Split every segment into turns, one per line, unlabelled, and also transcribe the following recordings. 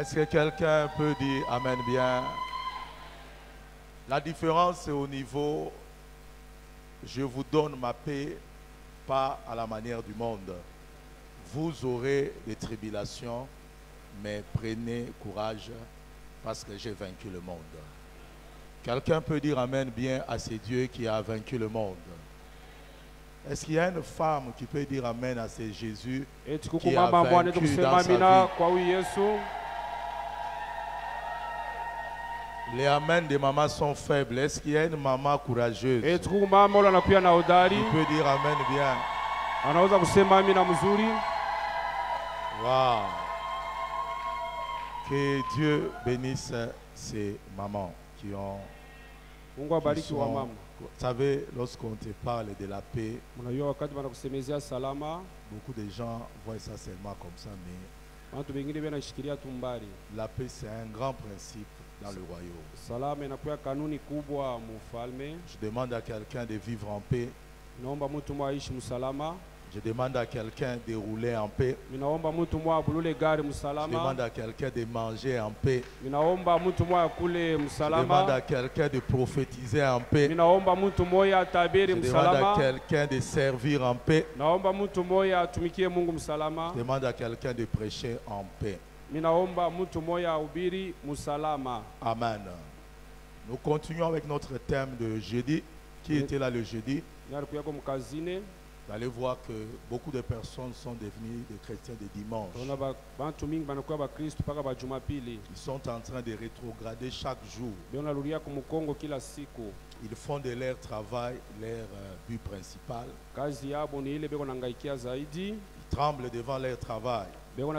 Est-ce que quelqu'un peut dire Amen bien? La différence c'est au niveau, je vous donne ma paix, pas à la manière du monde. Vous aurez des tribulations, mais prenez courage parce que j'ai vaincu le monde. Quelqu'un peut dire Amen bien à ce Dieu qui a vaincu le monde? Est-ce qu'il y a une femme qui peut dire Amen à ce Jésus qui a vaincu dans sa vie? Les Amen des mamans sont faibles. Est-ce qu'il y a une maman courageuse qui peut dire Amen bien? Wow. Que Dieu bénisse ces mamans qui ont... Vous savez, lorsqu'on te parle de la paix, beaucoup de gens voient ça seulement comme ça, mais la paix c'est un grand principe dans le royaume. Je demande à quelqu'un de vivre en paix. Je demande à quelqu'un de rouler en paix. Je demande à quelqu'un de manger en paix. Je demande à quelqu'un de prophétiser en paix. Je demande à quelqu'un de servir en paix. Je demande à quelqu'un de prêcher en paix. Amen. Nous continuons avec notre thème de jeudi. Qui était là le jeudi? Vous allez voir que beaucoup de personnes sont devenues des chrétiens de dimanche. Ils sont en train de rétrograder chaque jour. Ils font de leur travail leur but principal. Ils tremblent devant leur travail. Mais ils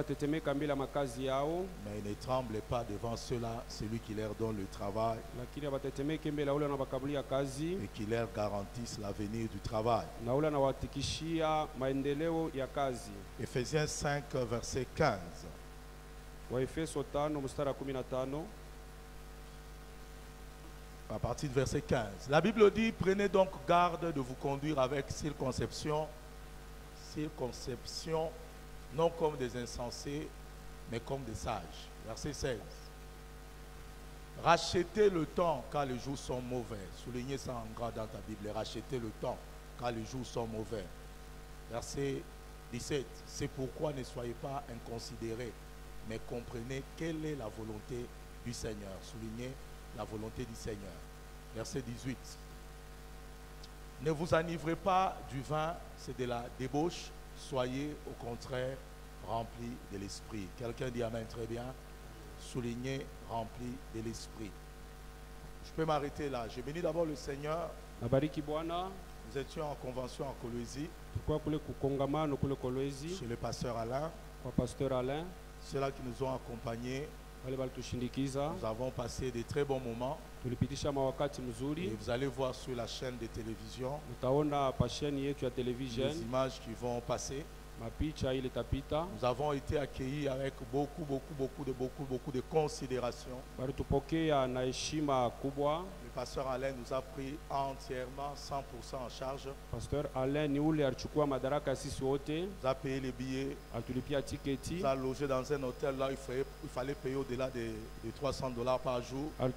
ne tremblent pas devant celui qui leur donne le travail et qui leur garantisse l'avenir du travail. Ephésiens 5, verset 15. À partir du verset 15. La Bible dit, prenez donc garde de vous conduire avec circonception, non comme des insensés, mais comme des sages. Verset 16. Rachetez le temps car les jours sont mauvais. Soulignez ça en gras dans ta Bible. Rachetez le temps car les jours sont mauvais. Verset 17. C'est pourquoi ne soyez pas inconsidérés, mais comprenez quelle est la volonté du Seigneur. Soulignez la volonté du Seigneur. Verset 18. Ne vous enivrez pas du vin, c'est de la débauche. Soyez au contraire remplis de l'esprit. Quelqu'un dit Amen, très bien. Soulignez remplis de l'esprit. Je peux m'arrêter là. Je bénis d'abord le Seigneur. Nous étions en convention en Colosie. Chez le pasteur Alain. Ceux-là qui nous ont accompagnés. Nous avons passé de très bons moments. Et vous allez voir sur la chaîne de télévision les images qui vont passer. Nous avons été accueillis avec beaucoup de considération. Le pasteur Alain nous a pris entièrement 100% en charge. Nous a payé les billets. Nous a logé dans un hôtel là, il fallait payer au-delà de $300 par jour. Il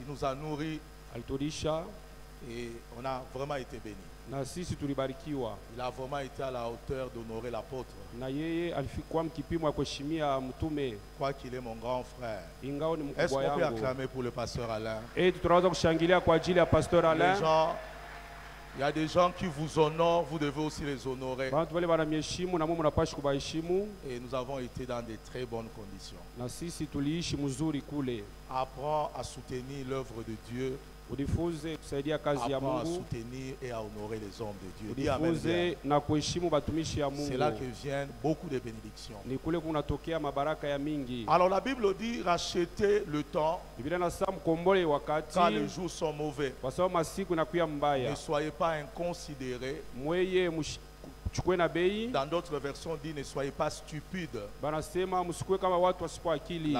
nous a nourris et on a vraiment été bénis. Il a vraiment été à la hauteur d'honorer l'apôtre. Quoi qu'il est mon grand frère. Est-ce qu'on peut acclamer pour le pasteur Alain? Les gens, il y a des gens qui vous honorent, vous devez aussi les honorer. Et nous avons été dans de très bonnes conditions. Apprends à soutenir l'œuvre de Dieu. Apprends à soutenir et à honorer les hommes de Dieu. Dis Amen. C'est là que viennent beaucoup de bénédictions. Alors la Bible dit rachetez le temps car les jours sont mauvais. Ne soyez pas inconsidérés. Dans d'autres versions, dit ne soyez pas stupides. La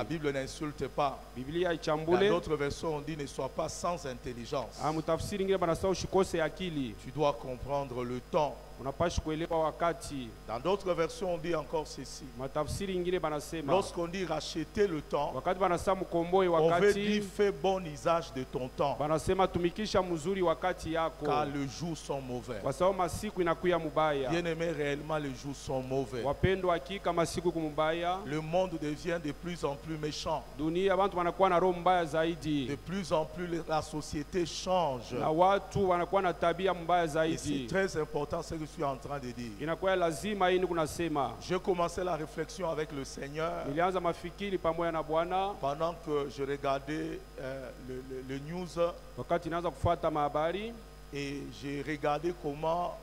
Bible n'insulte pas. Dans d'autres versions, on dit ne sois pas sans intelligence. Tu dois comprendre le temps
Unapaswa kuelewa wakati.
Dans d'autres versions, on dit encore ceci.
Matafsiri ingine banasema.
Lorsqu'on dit racheter le temps,
Wakati banasema mkomboe
on veut
wakati.
dire fais bon usage de ton temps.
Banasema tumikisha mzuri wakati yako.
Car les jours sont mauvais.
Kwa sababu masiku inakuya mubaya.
Bien aimé, réellement les jours sont mauvais.
Wapendwa, hakika masiku kumubaya.
Le monde devient de plus en plus méchant.
Dunia watu wanakuwa na roho mbaya zaidi.
De plus en plus la société change.
Na watu wanakuwa na tabia mbaya
Et c'est
zaidi.
très important ce que je suis en train de dire.
Inakuwa lazima hii kunasema.
J'ai commencé la réflexion avec le Seigneur
Nilianza mafikiri pamoja na Bwana
pendant que je regardais le news
wakati naanza kufuata mahabari.
et j'ai regardé comment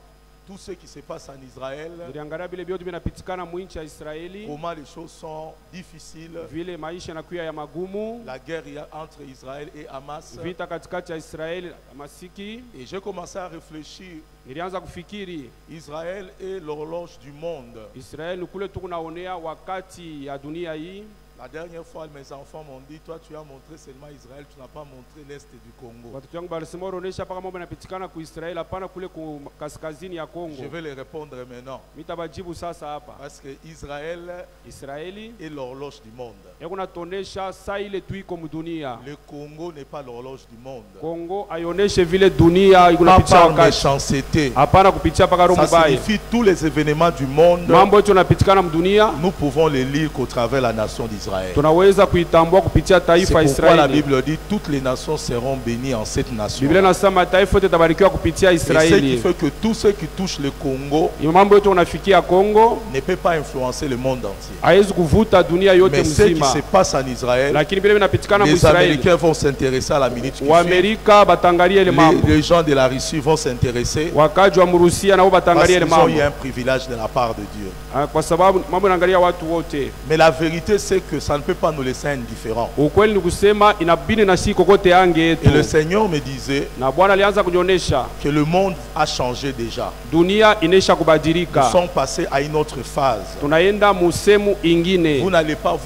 tout ce qui se passe en Israël,
Niliangalia vile vyote vinapitikana mwinchi ya Israeli.
comment les choses sont difficiles,
Vile maisha yanakuwa ya magumu.
la guerre entre Israël et Hamas.
Vita katikati ya Israeli na Masiki.
Et j'ai commencé à réfléchir.
Nilianza kufikiri
Israël est l'horloge du monde.
Israeli kule tukunaonea wakati ya dunia hii.
La dernière fois, mes enfants m'ont dit, toi tu as montré seulement Israël, tu n'as pas montré l'Est du Congo.
Watoto wangu walisema unaonesha paka mambo yanapitikana ku Israeli, hapana kule ku kaskazini ya Kongo.
Je vais les répondre maintenant.
Mitabajibu sasa hapa.
Parce que Israël
Israeli
est l'horloge du monde.
yakuna tonesha saa ile tuiko mdunia.
Le Congo n'est pas l'horloge du monde.
Kongo ayoneshe vile dunia
Pas
ikunapitia
par
wakati.
méchanceté.
Hapana kupitia paka roho
Ça
mbaya.
signifie tous les événements du monde.
Mambo yote yanapitikana mdunia.
Nous pouvons les lire qu'au travers de la nation d'Israël.
Tunaweza kuitambua kupitia
C'est
taifa
pourquoi
Israeli.
la Bible dit toutes les nations seront bénies en cette nation.
Biblia inasema taifa yote tabarikiwa kupitia
Et ce qui
Israeli.
fait que tout ce qui touche le Congo
Mambo yote unafikia Kongo
ne peut pas influencer le monde entier.
haiwezi kuvuta dunia yote
Mais ce qui
mzima.
se passe en Israël,
Lakini vile vinapitikana
les
Israeli.
Américains vont s'intéresser à la minute qui suit.
Waamerika batangalia ile mambo.
Les gens de la Russie vont s'intéresser.
Wakaji wa Murusia nao
Parce
batangalia ile
qu'ils ont eu
mambo.
un privilège de la part de Dieu.
Kwa sababu mambo yanaangalia watu wote.
Mais la vérité, c'est que ça ne peut pas nous laisser indifférents.
Ukweli ni kusema inabidi na sisi kokote ange yetu.
Et le Seigneur me disait
Na Bwana alianza kunyonyesha
que le monde a changé déjà.
dunia inesha
Nous
kubadilika.
sommes passés à une autre phase.
Tunaenda musemu ingine.
Vous n'allez pas voir